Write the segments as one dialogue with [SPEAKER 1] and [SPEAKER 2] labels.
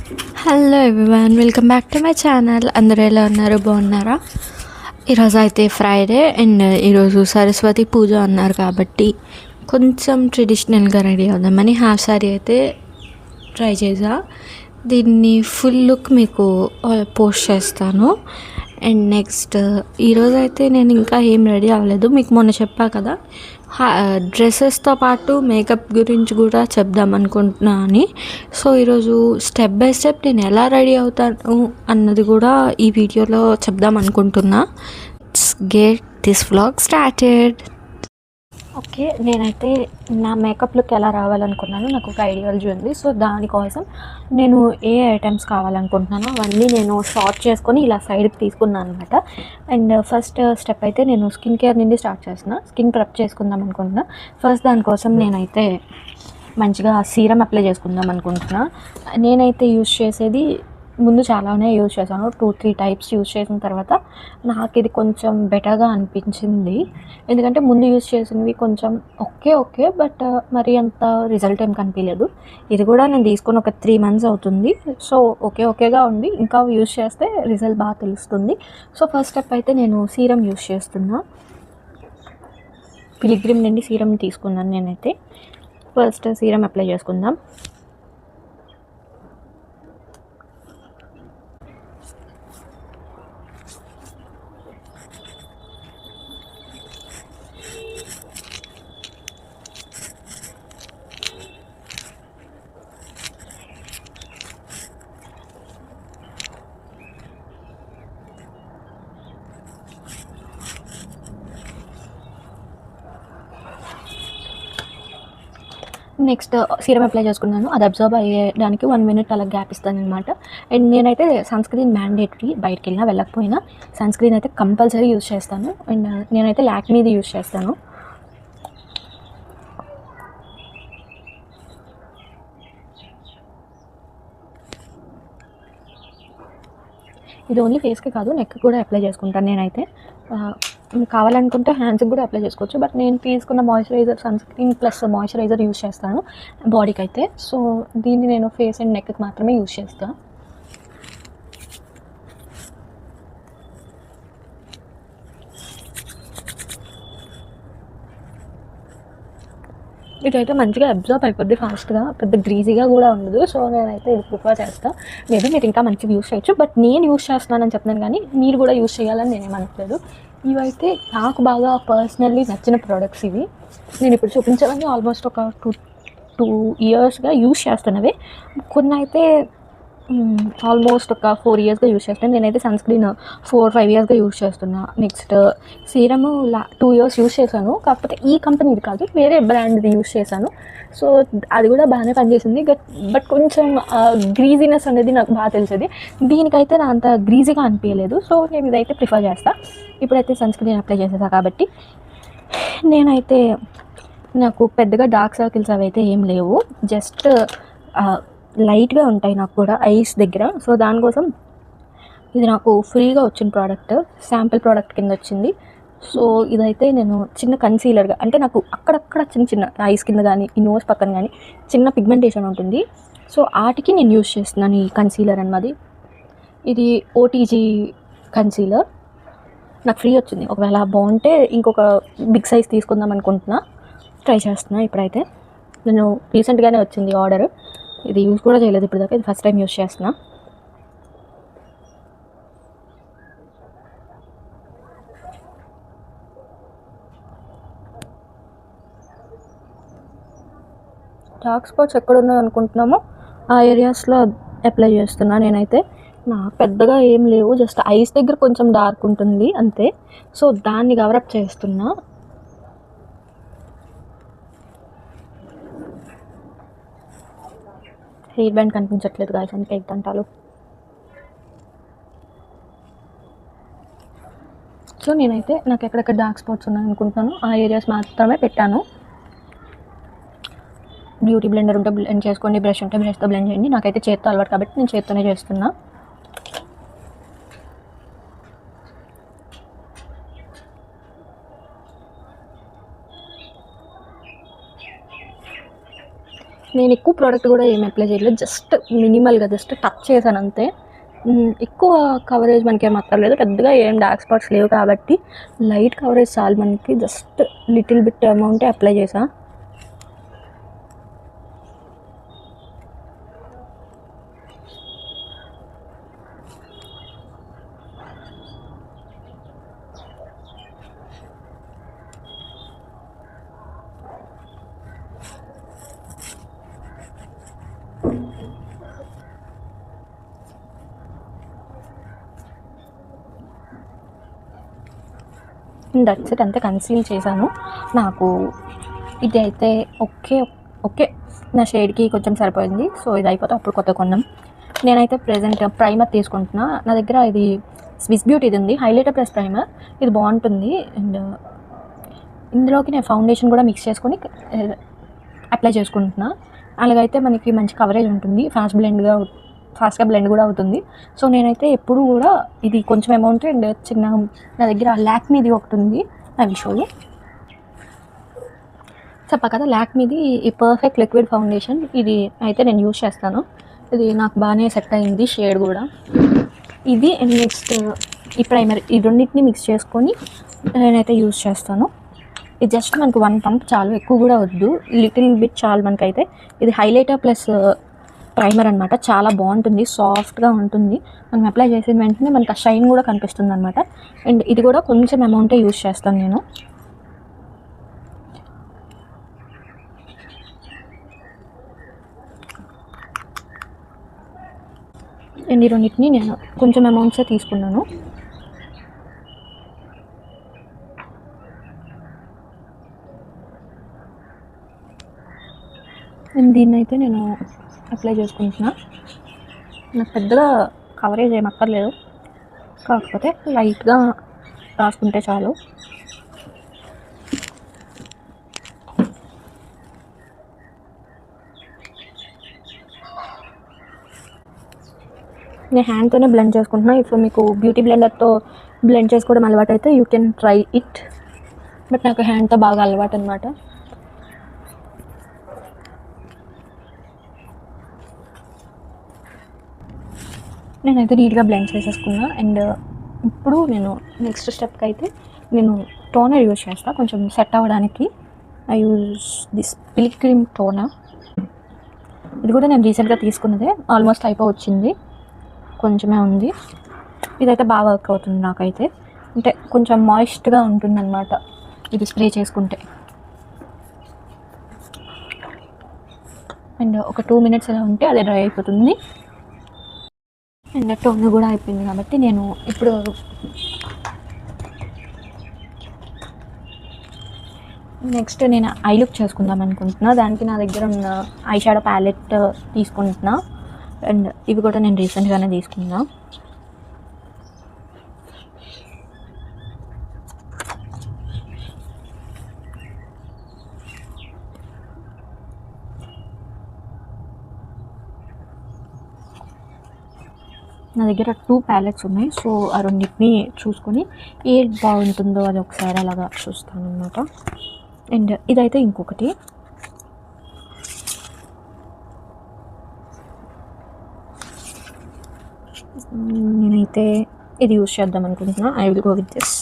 [SPEAKER 1] Hello everyone, welcome back to my channel. అందరూ ఎలా ఉన్నారు? బాగున్నారా? ఈరోజు అయితే ఫ్రైడే అండ్ ఈరోజు సరస్వతి పూజ అన్నారు కాబట్టి కొంచెం ట్రెడిషనల్గా రెడీ అవుదామని హాఫ్ సారీ అయితే ట్రై చేసా. దీన్ని ఫుల్ లుక్ మీకు పోస్ట్ చేస్తాను. అండ్ నెక్స్ట్ ఈరోజు అయితే నేను ఇంకా ఏం రెడీ అవ్వలేదు. మీకు మొన్న చెప్పా కదా, డ్రెస్సెస్తో పాటు మేకప్ గురించి కూడా చెప్దాం అనుకుంటున్నా అని. సో ఈరోజు స్టెప్ బై స్టెప్ నేను ఎలా రెడీ అవుతాను అన్నది కూడా ఈ వీడియోలో చెప్దాం అనుకుంటున్నా. Let's get this vlog started. Okay, నేనైతే నా మేకప్ లుక్ ఎలా రావాలనుకున్నాను, నాకు ఒక ఐడియాలజీ ఉంది. సో దానికోసం నేను ఏ ఐటమ్స్ కావాలనుకుంటున్నానో అవన్నీ నేను షార్ట్ చేసుకొని ఇలా సైడ్కి తీసుకున్నాను అనమాట. అండ్ ఫస్ట్ స్టెప్ అయితే నేను స్కిన్ కేర్ నుండి స్టార్ట్ చేస్తున్నా. స్కిన్ ప్రెప్ చేసుకుందాం అనుకుంటున్నా. ఫస్ట్ దానికోసం నేనైతే మంచిగా సీరం అప్లై చేసుకుందాం అనుకుంటున్నా. నేనైతే యూజ్ చేసేది ముందు చాలానే యూజ్ చేశాను, 2-3 టైప్స్ యూజ్ చేసిన తర్వాత నాకు ఇది కొంచెం బెటర్గా అనిపించింది. ఎందుకంటే ముందు యూజ్ చేసినవి కొంచెం ఓకే బట్ మరి అంత రిజల్ట్ ఏం కనిపించలేదు. ఇది కూడా నేను తీసుకొని ఒక 3 months అవుతుంది. సో ఓకేగా ఉంది. ఇంకా యూజ్ చేస్తే రిజల్ట్ బాగా తెలుస్తుంది. సో ఫస్ట్ స్టెప్ అయితే నేను సీరం యూజ్ చేస్తున్నా. పిలిగ్రిమ్ నుండి సీరం తీసుకున్నాను నేనైతే. ఫస్ట్ సీరం అప్లై చేసుకుందాం. నెక్స్ట్ సీరం అప్లై చేసుకున్నాను. అది అబ్జర్వ్ అయ్యేదానికి 1 minute అలా గ్యాప్ ఇస్తాను అనమాట. అండ్ నేనైతే సన్ స్క్రీన్ మ్యాండేటరీ, బయటకు వెళ్ళినా వెళ్ళకపోయినా సన్ స్క్రీన్ అయితే కంపల్సరీ యూజ్ చేస్తాను. అండ్ నేనైతే లాక్మీది యూజ్ చేస్తాను. ఇది ఓన్లీ ఫేస్కి కాదు, నెక్ కూడా అప్లై చేసుకుంటాను నేనైతే. కావాలనుకుంటే హ్యాండ్స్కి కూడా అప్లై చేసుకోవచ్చు. బట్ నేను తీసుకున్న moisturiser sunscreen plus moisturiser use చేస్తాను బాడీకి అయితే. సో దీన్ని నేను ఫేస్ అండ్ నెక్కి మాత్రమే యూజ్ చేస్తాను. ఇదైతే మంచిగా అబ్జర్వ్ అయిపోద్ది ఫాస్ట్గా, పెద్ద గ్రీజీగా కూడా ఉండదు. సో నేనైతే ఇది ప్రిఫర్ చేస్తాను. మేబీ మీరు ఇంకా మంచిగా యూజ్ చేయొచ్చు, బట్ నేను యూజ్ చేస్తున్నానని చెప్తున్నాను కానీ మీరు కూడా యూజ్ చేయాలని నేనేమనట్లేదు. ఇవైతే నాకు బాగా పర్సనల్లీ నచ్చిన ప్రోడక్ట్స్ ఇవి. నేను ఇప్పుడు చూపించాలని ఆల్మోస్ట్ ఒక టూ ఇయర్స్గా యూజ్ చేస్తున్నవి. కొన్ని అయితే ఆల్మోస్ట్ ఒక 4 yearsగా యూజ్ చేస్తాను. నేనైతే సన్ స్క్రీన్ 4-5 yearsగా యూజ్ చేస్తున్నా. నెక్స్ట్ సీరము 2 years యూజ్ చేశాను. కాకపోతే ఈ కంపెనీది కాదు, వేరే బ్రాండ్ది యూజ్ చేశాను. సో అది కూడా బాగానే పనిచేసింది. బట్ కొంచెం గ్రీజీనెస్ అనేది నాకు బాగా తెలిసేది. దీనికైతే నా అంత గ్రీజీగా అనిపించలేదు. సో నేను ఇదైతే ప్రిఫర్ చేస్తాను. ఇప్పుడైతే సన్ స్క్రీన్ అప్లై చేసేసా కాబట్టి నేనైతే నాకు పెద్దగా డార్క్ సర్కిల్స్ అవి అయితే ఏం లేవు. జస్ట్ లైట్గా ఉంటాయి నాకు కూడా ఐస్ దగ్గర. సో దానికోసం ఇది నాకు ఫ్రీగా వచ్చిన ప్రోడక్ట్, శాంపిల్ ప్రోడక్ట్ కింద వచ్చింది. సో ఇదైతే నేను చిన్న కన్సీలర్గా, అంటే నాకు అక్కడక్కడ చిన్న ఐస్ కింద కానీ ఈ నోస్ పక్కన కానీ చిన్న పిగ్మెంటేషన్ ఉంటుంది. సో వాటికి నేను యూజ్ చేస్తున్నాను ఈ కన్సీలర్ అన్నది. ఇది ఓటీజీ కన్సీలర్, నాకు ఫ్రీ వచ్చింది. ఒకవేళ బాగుంటే ఇంకొక బిగ్ సైజ్ తీసుకుందాం అనుకుంటున్నా, ట్రై చేస్తున్నా. ఇప్పుడైతే నేను రీసెంట్గానే వచ్చింది ఆర్డర్. ఇది యూజ్ కూడా చేయలేదు ఇప్పుడు దాకా, ఇది ఫస్ట్ టైం యూజ్ చేస్తున్నా. డార్క్ స్పాట్స్ ఎక్కడున్నాయి అనుకుంటున్నామో ఆ ఏరియాస్లో అప్లై చేస్తున్నా నేనైతే. నాకు పెద్దగా ఏం లేవు, జస్ట్ ఐస్ దగ్గర కొంచెం డార్క్ ఉంటుంది అంతే. సో దాన్ని కవరప్ చేస్తున్నా. హెయిర్ బ్యాండ్ కనిపించట్లేదు గాయస్, అంటే ఎగ్దంటాలు. సో నేనైతే నాకు ఎక్కడెక్కడ డార్క్ స్పాట్స్ ఉన్నాయి అనుకుంటున్నాను ఆ ఏరియాస్ మాత్రమే పెట్టాను. బ్యూటీ బ్లెండర్ ఉంటే బ్లెండ్ చేసుకోండి, బ్రష్ ఉంటే బ్రష్తో బ్లెండ్ చేయండి. నాకైతే చేత్తో అలవాటు కాబట్టి నేను చేత్తోనే చేస్తున్నా. నేను ఎక్కువ ప్రోడక్ట్ కూడా ఏమి అప్లై చేయలేదు, జస్ట్ మినిమల్గా జస్ట్ టచ్ చేశాను అంతే. ఎక్కువ కవరేజ్ మనకి ఏం అక్కర్లేదు, పెద్దగా ఏం డార్క్ స్పాట్స్ లేవు కాబట్టి లైట్ కవరేజ్ చాలు మనకి. జస్ట్ లిటిల్ బిట్ అమౌంటే అప్లై చేసా. దట్స్ ఇట్, అంతే కన్సీల్ చేశాను. నాకు ఇది అయితే ఓకే ఓకే నా షేడ్కి కొంచెం సరిపోయింది. సో ఇది అయిపోతే అప్పుడు కొత్త కొన్నాం. నేనైతే ప్రెజెంట్ ప్రైమర్ తీసుకుంటున్నా. నా దగ్గర ఇది స్విస్ బ్యూటీది ఉంది, హైలైటర్ ప్లస్ ప్రైమర్. ఇది బాగుంటుంది. అండ్ ఇందులోకి నేను ఫౌండేషన్ కూడా మిక్స్ చేసుకొని అప్లై చేసుకుంటున్నా. అలాగైతే మనకి మంచి కవరేజ్ ఉంటుంది, ఫాస్ట్గా బ్లెండ్ కూడా అవుతుంది. సో నేనైతే ఎప్పుడు కూడా ఇది కొంచెం అమౌంట్ అండ్ చిన్న, నా దగ్గర లాక్మీది ఒకటి ఉంది, అవి షోలు చెప్పా కదా, లాక్మీది ఈ పర్ఫెక్ట్ లిక్విడ్ ఫౌండేషన్. ఇది అయితే నేను యూజ్ చేస్తాను, ఇది నాకు బాగానే సెట్ అయింది షేడ్ కూడా. ఇది అండ్ నెక్స్ట్ ఈ ప్రైమర్, ఈ రెండింటిని మిక్స్ చేసుకొని నేనైతే యూజ్ చేస్తాను. ఇది జస్ట్ మనకు 1 పంప్ చాలు, ఎక్కువ కూడా వద్దు, లిటిల్ బిట్ చాలు మనకైతే. ఇది హైలైటర్ ప్లస్ ప్రైమర్ అనమాట, చాలా బాగుంటుంది, సాఫ్ట్గా ఉంటుంది. మనం అప్లై చేసిన వెంటనే మనకు ఆ షైన్ కూడా కనిపిస్తుంది అనమాట. అండ్ ఇది కూడా కొంచెం అమౌంటే యూజ్ చేస్తాను నేను. అండ్ ఈ రెండింటిని నేను కొంచెం అమౌంట్సే తీసుకున్నాను. అండ్ దీన్ని అయితే నేను అప్లై చేసుకుంటున్నా. నాకు పెద్దగా కవరేజ్ ఏం అక్కర్లేదు, కాకపోతే లైట్గా రాసుకుంటే చాలు. నేను హ్యాండ్తోనే బ్లెండ్ చేసుకుంటున్నా. ఇప్పుడు మీకు బ్యూటీ బ్లెండర్తో బ్లెండ్ చేసుకోవడం అలవాటు అయితే you can try it, but నాకు హ్యాండ్తో బాగా అలవాటు అనమాట. నేనైతే నీట్గా బ్లెండ్ చేసేసుకున్నా. అండ్ ఇప్పుడు నేను నెక్స్ట్ స్టెప్కి అయితే నేను టోనర్ యూజ్ చేస్తాను కొంచెం సెట్ అవ్వడానికి. I use this pilgrim toner. ఇది కూడా నేను రీసెంట్గా తీసుకున్నదే, ఆల్మోస్ట్ అయిపోవచ్చింది, కొంచెమే ఉంది. ఇదైతే బాగా వర్క్ అవుతుంది నాకైతే, అంటే కొంచెం మాయిస్ట్గా ఉంటుంది అనమాట ఇది స్ప్రే చేసుకుంటే. అండ్ ఒక 2 minutes అలా ఉంటే అది డ్రై అయిపోతుంది. అండ్ టోనర్ కూడా అయిపోయింది కాబట్టి నేను ఇప్పుడు నెక్స్ట్ నేను ఐ లుక్ చేసుకుందాం అనుకుంటున్నా. దానికి నా దగ్గర ఉన్న ఐ షాడో ప్యాలెట్ తీసుకుంటున్నా. అండ్ ఇవి కూడా నేను రీసెంట్గానే తీసుకున్నా. నా దగ్గర 2 ప్యాలెట్స్ ఉన్నాయి, సో ఆ రెండింటిని చూసుకొని ఏది బాగుంటుందో అది ఒకసారి అలాగా చూస్తాను అనమాట. అండ్ ఇదైతే ఇంకొకటి, నేనైతే ఇది యూజ్ చేద్దాం అనుకుంటున్నా. I will go with this,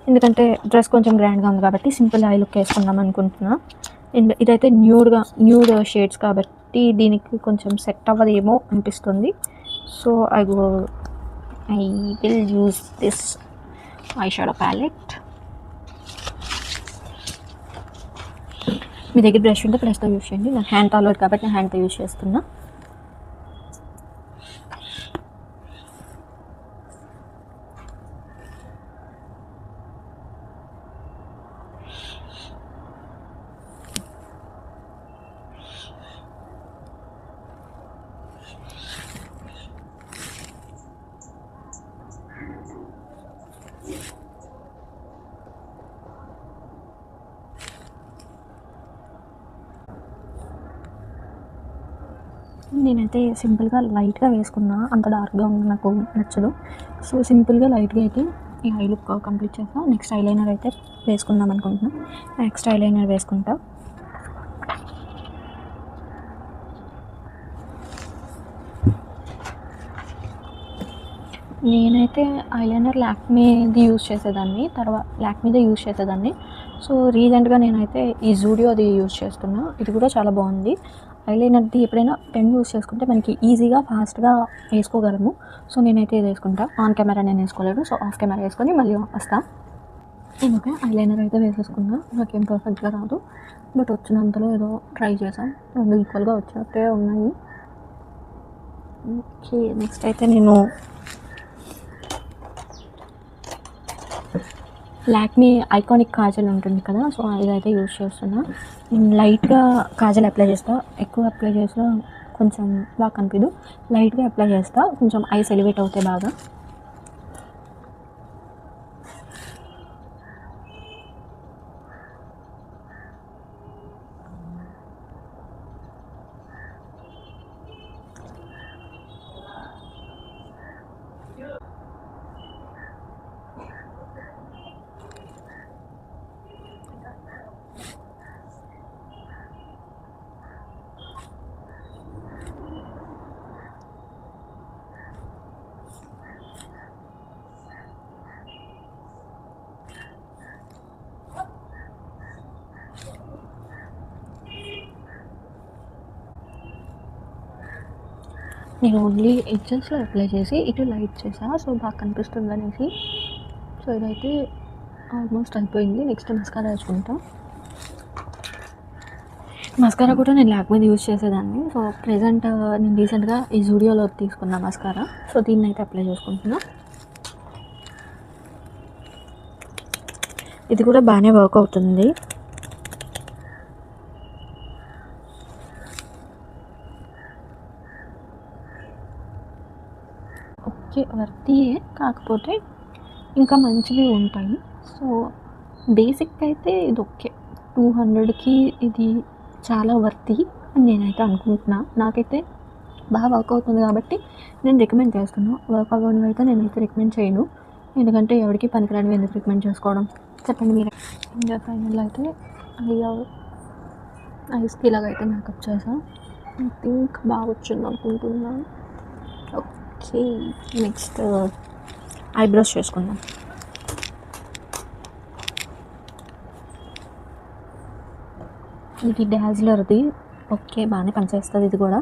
[SPEAKER 1] ఎందుకంటే డ్రెస్ కొంచెం గ్రాండ్గా ఉంది కాబట్టి సింపుల్ ఐ లుక్ వేసుకుందాం అనుకుంటున్నా. అండ్ ఇదైతే న్యూడ్ షేడ్స్ కాబట్టి దీనికి కొంచెం సెట్ అవ్వదేమో అనిపిస్తుంది. So I will use this eyeshadow palette. మీ దగ్గర బ్రష్ ఉంటే బ్రష్తో యూజ్ చేయండి. నా హ్యాండ్ అలవాటు కాబట్టి నేను హ్యాండ్తో యూజ్ చేస్తున్నా. నేనైతే సింపుల్గా లైట్గా వేసుకున్నా, అంత డార్క్గా ఉంది నాకు నచ్చదు. సో సింపుల్గా లైట్గా అయితే ఈ ఐ లుక్ కంప్లీట్ చేస్తా. నెక్స్ట్ ఐలైనర్ అయితే వేసుకుందాం అనుకుంటున్నా. నెక్స్ట్ ఐలైనర్ వేసుకుంటా. నేనైతే ఐలైనర్ లాక్మీది యూజ్ చేసేదాన్ని. లాక్మీదే యూజ్ చేసేదాన్ని. సో, రీసెంట్‌గా నేనైతే ఈ జూడియోది యూజ్ చేస్తున్నా. ఇది కూడా చాలా బాగుంది. ఐలైనర్ది ఎప్పుడైనా పెన్ యూజ్ చేసుకుంటే మనకి ఈజీగా, ఫాస్ట్‌గా వేసుకోగలము. సో, నేనైతే ఇది వేసుకుంటా. ఆన్ కెమెరా నేను వేసుకోలేదు. సో, ఆఫ్ కెమెరా వేసుకొని మళ్ళీ వస్తా. ఓకే, ఐలైనర్ అయితే వేసేసుకున్నా. నాకేం పర్ఫెక్ట్‌గా రాదు. బట్ వచ్చినంతలో ఏదో ట్రై చేశాం. 2 ఈక్వల్‌గా వచ్చినట్టే ఉన్నాయి. ఓకే, నెక్స్ట్ అయితే నేను లాక్మీ ఐకానిక్ కాజల్ ఉంటుంది కదా, సో ఇదైతే యూజ్ చేస్తున్నా. నేను లైట్గా కాజల్ అప్లై చేస్తా. ఎక్కువ అప్లై చేసినా కొంచెం బాగా కనిపించదు. లైట్గా అప్లై చేస్తా, కొంచెం ఐస్ ఎలివేట్ అవుతాయి బాగా. నేను ఓన్లీ ఎడ్జెస్లో అప్లై చేసి ఇటు లైట్ చేసా, సో బాగా కనిపిస్తుంది అనేసి. సో ఇదైతే ఆల్మోస్ట్ అయిపోయింది. నెక్స్ట్ మస్కారా వేసుకుంటా. మస్కారా కూడా నేను లాక్మీది యూజ్ చేసేదాన్ని. సో ప్రెజెంట్ నేను రీసెంట్గా ఈ జూడియోలో తీసుకున్నా మస్కారా. సో దీన్ని అయితే అప్లై చేసుకుంటున్నా. ఇది కూడా బాగానే వర్క్ అవుతుంది. ఓకే, వర్తీయే, కాకపోతే ఇంకా మంచివి ఉంటాయి. సో బేసిక్ అయితే ఇది ఓకే, 200కి ఇది చాలా వర్తీ అని నేనైతే అనుకుంటున్నా. నాకైతే బాగా వర్క్ అవుతుంది కాబట్టి నేను రికమెండ్ చేస్తున్నాను. వర్క్ అవ్వడం అయితే నేనైతే రికమెండ్ చేయను, ఎందుకంటే ఎవరికి పనికిరానివి ఎందుకు రికమెండ్ చేసుకోవడం, చెప్పండి మీరే. ఇంకా ఫైనల్ అయితే ఐస్కి ఇలాగైతే మేకప్ చేసా. ఐ థింక్ బాగా వచ్చింది అనుకుంటున్నాను. ఓకే, నెక్స్ట్ ఐబ్రోస్ చేసుకుందాం. ఇది డాజ్లర్ది. ఓకే, బాగానే పనిచేస్తుంది ఇది కూడా.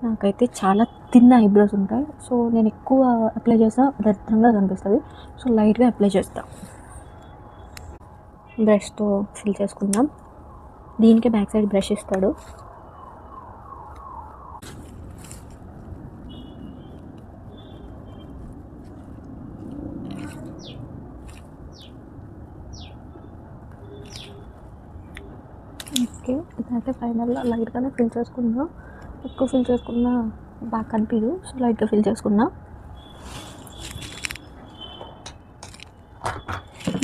[SPEAKER 1] నాకైతే చాలా థిన్ ఐబ్రోస్ ఉంటాయి. సో నేను ఎక్కువ అప్లై చేసినా దరిద్రంగా కనిపిస్తుంది. సో లైట్గా అప్లై చేస్తా. బ్రష్తో ఫిల్ చేసుకుందాం. దీనికి బ్యాక్ సైడ్ బ్రష్ ఇస్తాడు. ఓకే, ఇదైతే ఫైనల్గా లైట్గానే ఫిల్ చేసుకున్నా. ఎక్కువ ఫిల్ చేసుకున్నా బాగా కనిపించదు. సో లైట్గా ఫిల్ చేసుకున్నా.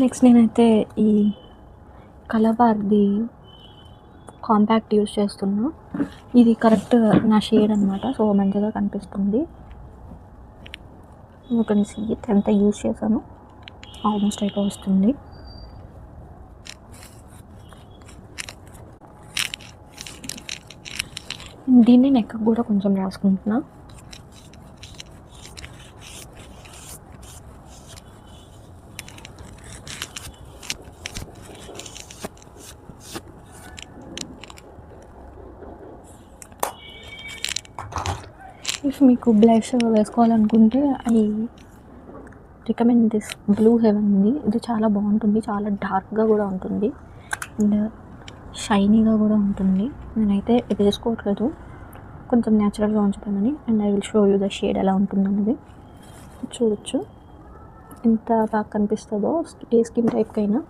[SPEAKER 1] నెక్స్ట్ నేనైతే ఈ కలబార్ది కాంపాక్ట్ యూస్ చేస్తున్నా. ఇది కరెక్ట్ నా షేడ్ అనమాట. సో మంచిగా కనిపిస్తుంది. ఒక సీట్ ఎంత యూస్ చేశాను, ఆల్మోస్ట్ అయిపో వస్తుంది. దీన్ని నెక్ కూడా కొంచెం రాసుకుంటున్నా. ఇఫ్ మీకు బ్లష్ వేసుకోవాలనుకుంటే ఐ రికమెండ్ దిస్ బ్లూ హెవెన్ది. ఇది చాలా బాగుంటుంది, చాలా డార్క్గా కూడా ఉంటుంది అండ్ షైనీగా కూడా ఉంటుంది. నేనైతే ఇది వేసుకోవట్లేదు, కొంచెం న్యాచురల్గా ఉంచుతామని. And I will show you the shade ఎలా ఉంటుందన్నది చూడొచ్చు. ఎంత బాగా కనిపిస్తుందో. ఏ స్కిన్ టైప్కైనా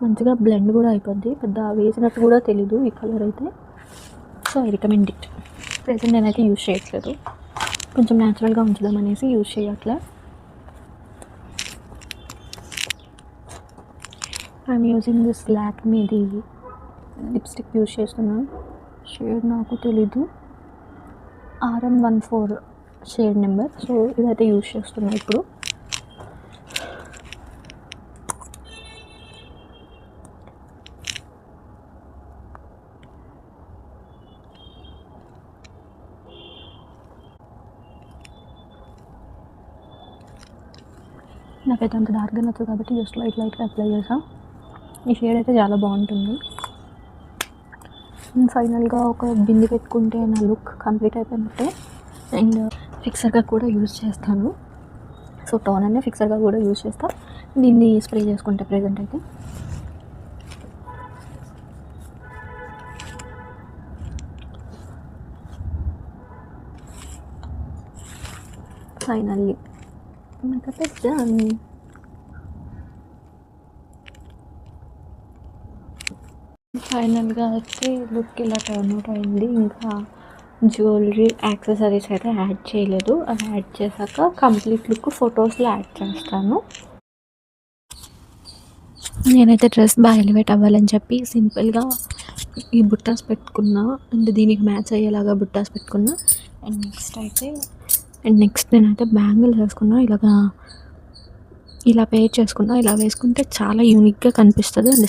[SPEAKER 1] మంచిగా బ్లెండ్ కూడా అయిపోద్ది, పెద్ద వేసినట్టు కూడా తెలీదు ఈ కలర్ అయితే. So I recommend it. Present నేనైతే యూజ్ చేయట్లేదు, కొంచెం న్యాచురల్గా ఉంచుదామనేసి యూజ్ చేయట్లే. ఐఎమ్ యూజింగ్ దిస్ లాక్మీది లిప్స్టిక్ యూజ్ చేస్తున్నాను. షేడ్ నాకు తెలీదు, RM14 షేడ్ నెంబర్. సో ఇదైతే యూజ్ చేస్తున్నాను ఇప్పుడు. నాకైతే అంత డార్క్గా నచ్చదు కాబట్టి జస్ట్ లైట్గా అప్లై చేసాను. ఈ షేడ్ అయితే చాలా బాగుంటుంది. ఫైనల్గా ఒక బింది పెట్టుకుంటే నా లుక్ కంప్లీట్ అయిపోయినట్టే. అండ్ ఫిక్సర్గా కూడా యూజ్ చేస్తాను. సో టోన్ అనే ఫిక్సర్గా కూడా యూజ్ చేస్తాను. దీన్ని స్ప్రే చేసుకుంటే ప్రెజెంట్ అయితే ఫైనల్లీ మేకప్ ఇస్ డన్. ఫైనల్గా అయితే లుక్ ఇలా టర్న్ అవుట్ అయింది. ఇంకా జ్యువెలరీ యాక్సెసరీస్ అయితే యాడ్ చేయలేదు. అవి యాడ్ చేశాక కంప్లీట్ లుక్ ఫొటోస్లో యాడ్ చేస్తాను. నేనైతే డ్రెస్ బాగా ఎలివేట్ అవ్వాలని చెప్పి సింపుల్గా ఈ బుట్టాస్ పెట్టుకున్నా. అండ్ దీనికి మ్యాచ్ అయ్యేలాగా బుట్టాస్ పెట్టుకున్నా. అండ్ నెక్స్ట్ నేనైతే బ్యాంగిల్స్ వేసుకున్నా. ఇలా పేర్ చేసుకున్నా. ఇలా వేసుకుంటే చాలా యూనిక్గా కనిపిస్తుంది. అండ్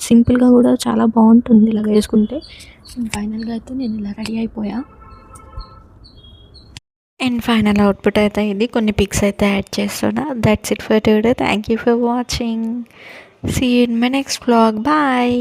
[SPEAKER 1] సింపుల్గా కూడా చాలా బాగుంటుంది ఇలా వేసుకుంటే. ఫైనల్గా అయితే నేను ఇలా రెడీ అయిపోయా. అండ్ ఫైనల్ అవుట్పుట్ అయితే ఇది. కొన్ని పిక్స్ అయితే యాడ్ చేస్తున్నా. That's it for today. Thank you for watching. See you in my next vlog. Bye.